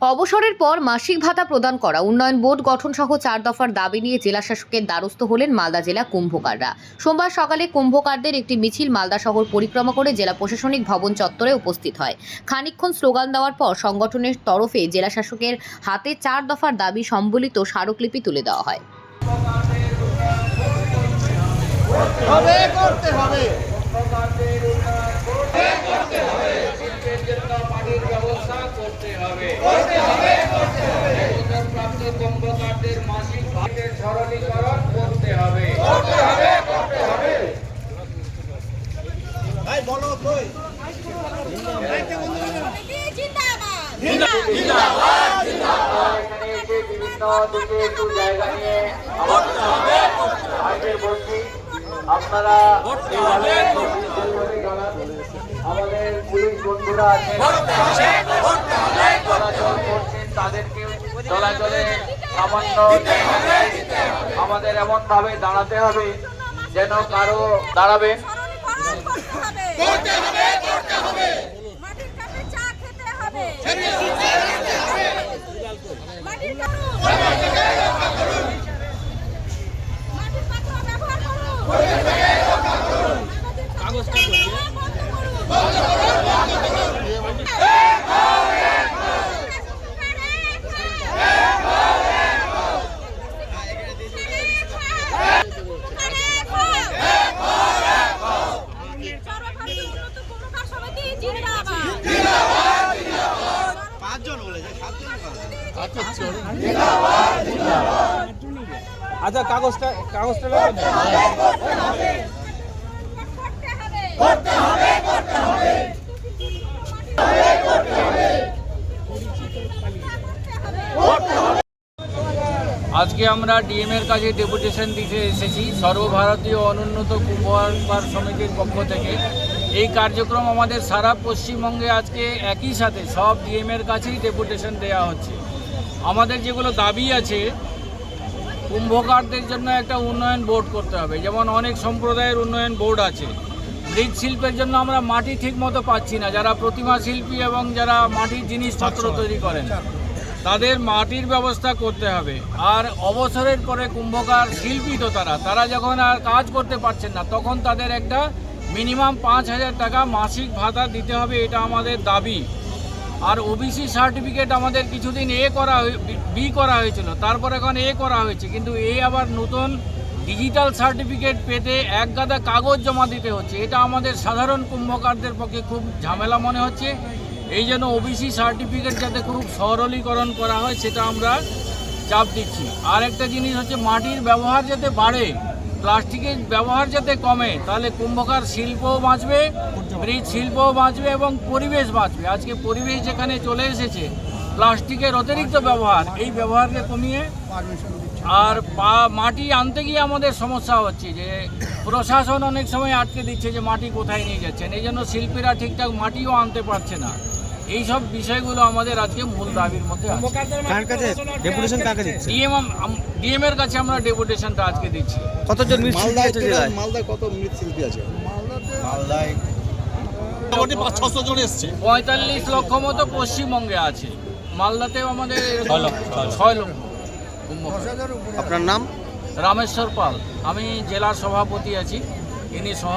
অবসরের পর মাসিক ভাতা প্রদান করা, উন্নয়ন বোর্ড গঠন সহ 4 দফার দাবি নিয়ে জেলা শাসকের দ্বারস্থ হলেন মালদা জেলা কুম্ভকাররা। সোমবার সকালে কুম্ভকারদের একটি মিছিল মালদা শহর পরিক্রমা করে জেলা প্রশাসনিক ভবন চত্বরে উপস্থিত হয়। খানিকক্ষণ স্লোগান দেওয়ার পর সংগঠনের তরফে জেলা শাসকের হাতে 4 দফার দাবি সম্বলিত স্মারকলিপি তুলে দেওয়া হয়। আপনারা আমাদের পুলিশ বন্ধুরা আছেন চলাচল করছেন, তাদেরকে চলাচলে সামান্য আমাদের এমন ভাবে দাঁড়াতে হবে যেন কারো দাঁড়াবে আচ্ছা কাগজটা আজকে আমরা ডিএম এর কাছে ডেপুটেশন দিতে এসেছি সর্বভারতীয় অনুন্নত কুম্ভকার সমিতির পক্ষ থেকে। এই কার্যক্রম আমাদের সারা পশ্চিমবঙ্গে আজকে একই সাথে সব ডিএম এর কাছেই ডেপুটেশন দেওয়া হচ্ছে। আমাদের যেগুলো দাবি আছে, কুম্ভকারদের জন্য একটা উন্নয়ন বোর্ড করতে হবে, যেমন অনেক সম্প্রদায়ের উন্নয়ন বোর্ড আছে। মৃৎশিল্পের জন্য আমরা মাটি ঠিক মতো পাচ্ছি না, যারা প্রতিমা শিল্পী এবং যারা মাটির জিনিসপত্র তৈরি করেন তাদের মাটির ব্যবস্থা করতে হবে। আর অবসরের পরে কুম্ভকার শিল্পী তো তারা যখন আর কাজ করতে পারছেন না, তখন তাদের একটা মিনিমাম 5,000 টাকা মাসিক ভাতা দিতে হবে, এটা আমাদের দাবি। আর ওবিসি সার্টিফিকেট আমাদের কিছুদিন বি করা হয়েছিল, তারপর এখন করা হয়েছে, কিন্তু আবার নতুন ডিজিটাল সার্টিফিকেট পেতে এক গাদা কাগজ জমা দিতে হচ্ছে। এটা আমাদের সাধারণ কুম্ভকারদের পক্ষে খুব ঝামেলা মনে হচ্ছে। এই জন্য ওবিসি সার্টিফিকেট যাতে খুব সরলীকরণ করা হয় সেটা আমরা চাপ দিচ্ছি। আর একটা জিনিস হচ্ছে, মাটির ব্যবহার যাতে বাড়ে, প্লাস্টিকের ব্যবহার যাতে কমে, তাহলে কুম্ভকার শিল্পও বাঁচবে, মৃৎ শিল্পও বাঁচবে এবং পরিবেশ বাঁচবে। আজকে পরিবেশ যেখানে চলে এসেছে, প্লাস্টিকের অতিরিক্ত ব্যবহার, এই ব্যবহারকে কমিয়ে আর মাটি আনতে গিয়ে আমাদের সমস্যা হচ্ছে যে প্রশাসন অনেক সময় আটকে দিচ্ছে যে মাটি কোথায় নিয়ে যাচ্ছেন, এই জন্য শিল্পীরা ঠিকঠাক মাটিও আনতে পারছে না। এই সব বিষয়গুলো আমাদের আজকে মূল দাবির মধ্যে আছে। ডিএম এর কাছে আমরা ডেপুটেশনটা আজকে দিচ্ছি। কতজন মৃৎশিল্পী আছে? মালদায় কত মৃৎশিল্পী আছে? মালদায় 45 লক্ষ মতো পশ্চিমবঙ্গে আছে, মালদাতেও আমাদের 6 লক্ষ। আপনার নাম? রামেশ্বর পাল, আমি জেলার সভাপতি আছি, ইনি সহ